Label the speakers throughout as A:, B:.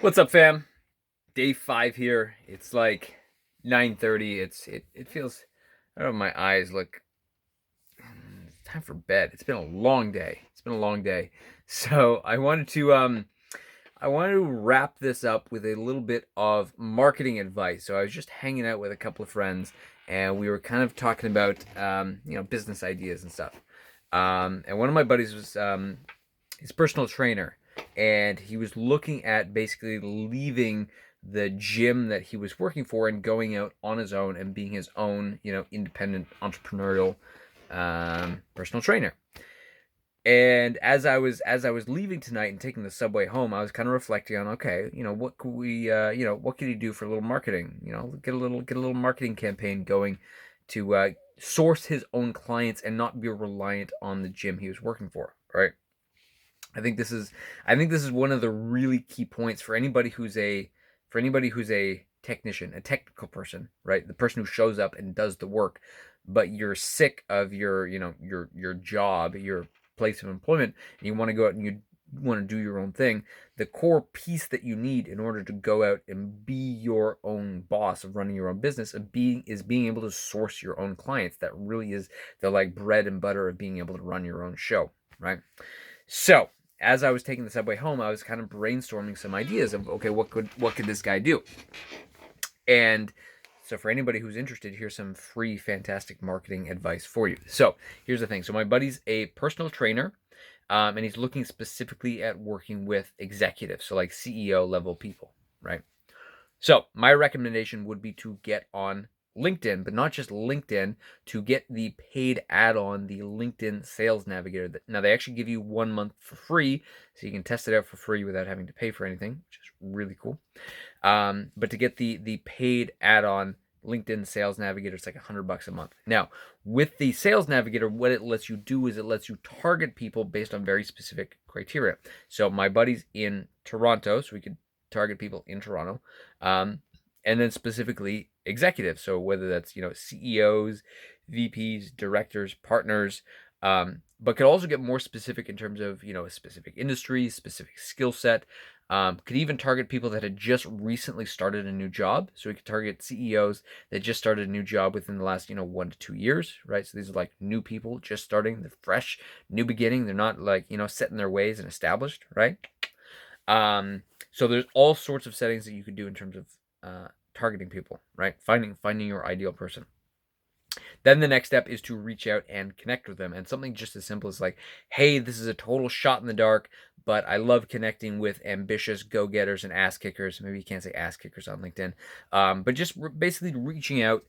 A: What's up, fam? Day 5 here. It's like 9:30. It feels, I don't know, my eyes look, it's time for bed. It's been a long day. It's been a long day. So, I wanted to wrap this up with a little bit of marketing advice. So, I was just hanging out with a couple of friends and we were kind of talking about business ideas and stuff. And one of my buddies was his personal trainer, and he was looking at basically leaving the gym that he was working for and going out on his own and being his own, independent entrepreneurial personal trainer. And as I was leaving tonight and taking the subway home, I was kind of reflecting on, okay, what could we, what could he do for a little marketing? Get a little marketing campaign going to source his own clients and not be reliant on the gym he was working for, right? I think this is I think this is one of the really key points for anybody who's a technician, a technical person, right? The person who shows up and does the work, but you're sick of your job, your place of employment, and you want to go out and you want to do your own thing. The core piece that you need in order to go out and be your own boss of running your own business, of being able to source your own clients. That really is the like bread and butter of being able to run your own show, right? So, as I was taking the subway home, I was kind of brainstorming some ideas of, okay, what could this guy do? And so for anybody who's interested, here's some free fantastic marketing advice for you. So, here's the thing. So my buddy's a personal trainer, and he's looking specifically at working with executives, so like CEO level people, right? So, my recommendation would be to get on LinkedIn, but not just LinkedIn, to get the paid add on, the LinkedIn Sales Navigator. Now, they actually give you 1 month for free, so you can test it out for free without having to pay for anything, which is really cool. But to get the paid add on LinkedIn Sales Navigator, it's like $100 a month. Now, with the Sales Navigator, what it lets you do is it lets you target people based on very specific criteria. So, my buddy's in Toronto, so we could target people in Toronto, and then specifically executives. So whether that's CEOs, VPs, directors, partners, but could also get more specific in terms of a specific industry, specific skill set. Could even target people that had just recently started a new job. So we could target CEOs that just started a new job within the last 1 to 2 years, right? So these are like new people just starting, they're fresh, new beginning. They're not like set in their ways and established, right? So there's all sorts of settings that you could do in terms of targeting people, right? Finding your ideal person. Then the next step is to reach out and connect with them. And something just as simple as like, hey, this is a total shot in the dark, but I love connecting with ambitious go-getters and ass kickers. Maybe you can't say ass kickers on LinkedIn, but just basically reaching out,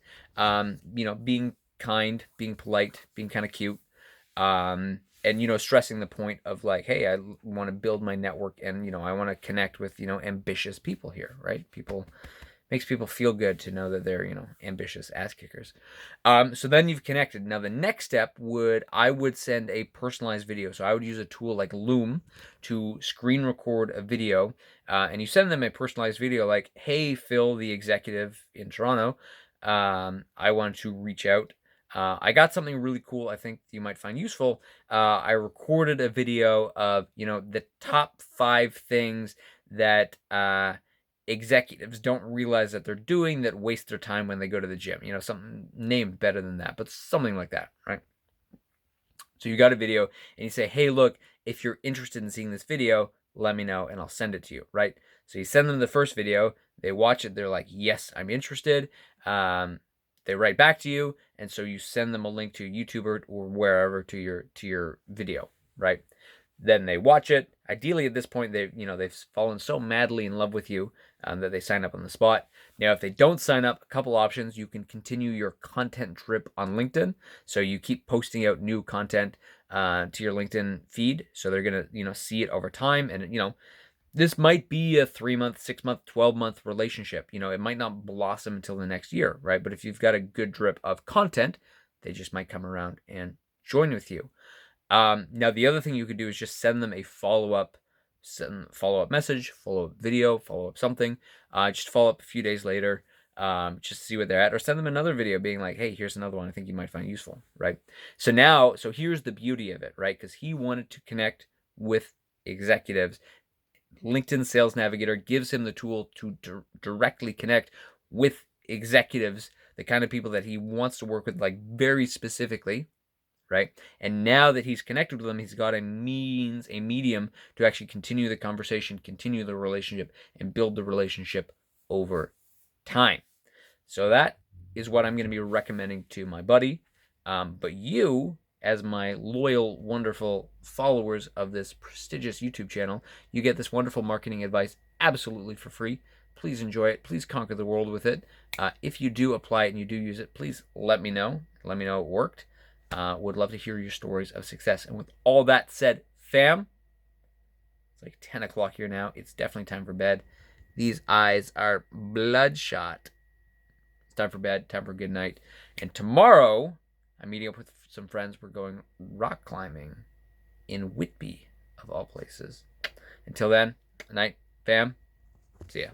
A: being kind, being polite, being kind of cute, and stressing the point of like, hey, I want to build my network, and I want to connect with ambitious people here, right? People makes people feel good to know that they're ambitious ass kickers. So then you've connected. Now the next step I would send a personalized video. So I would use a tool like Loom to screen record a video, and you send them a personalized video like, hey, Phil, the executive in Toronto, I want to reach out. I got something really cool I think you might find useful. I recorded a video of the top 5 things that executives don't realize that they're doing that waste their time when they go to the gym. Something named better than that, but something like that, right? So you got a video and you say, hey, look, if you're interested in seeing this video, let me know and I'll send it to you, right? So you send them the first video, they watch it, they're like, yes, I'm interested. They write back to you, and so you send them a link to YouTube or wherever to your video, right? Then they watch it. Ideally, at this point, they've fallen so madly in love with you that they sign up on the spot. Now, if they don't sign up, a couple options. You can continue your content drip on LinkedIn, so you keep posting out new content to your LinkedIn feed, so they're gonna see it over time, and this might be a 3 month, 6 month, 12-month relationship. It might not blossom until the next year, right? But if you've got a good drip of content, they just might come around and join with you. Now, the other thing you could do is just send them a follow-up message, follow-up video, follow-up something. Just follow up a few days later, just to see where they're at, or send them another video being like, hey, here's another one I think you might find useful, right? So here's the beauty of it, right? Because he wanted to connect with executives LinkedIn Sales Navigator gives him the tool to directly connect with executives, the kind of people that he wants to work with, like very specifically, right? And now that he's connected with them, he's got a medium to actually continue the conversation, continue the relationship, and build the relationship over time. So that is what I'm going to be recommending to my buddy. But you, as my loyal, wonderful followers of this prestigious YouTube channel, you get this wonderful marketing advice absolutely for free. Please enjoy it. Please conquer the world with it. If you do apply it and you do use it, please let me know. Let me know it worked. Would love to hear your stories of success. And with all that said, fam, it's like 10 o'clock here now. It's definitely time for bed. These eyes are bloodshot. It's time for bed, time for good night. And tomorrow, I'm meeting up with some friends. We're going rock climbing in Whitby, of all places. Until then, night, fam. See ya.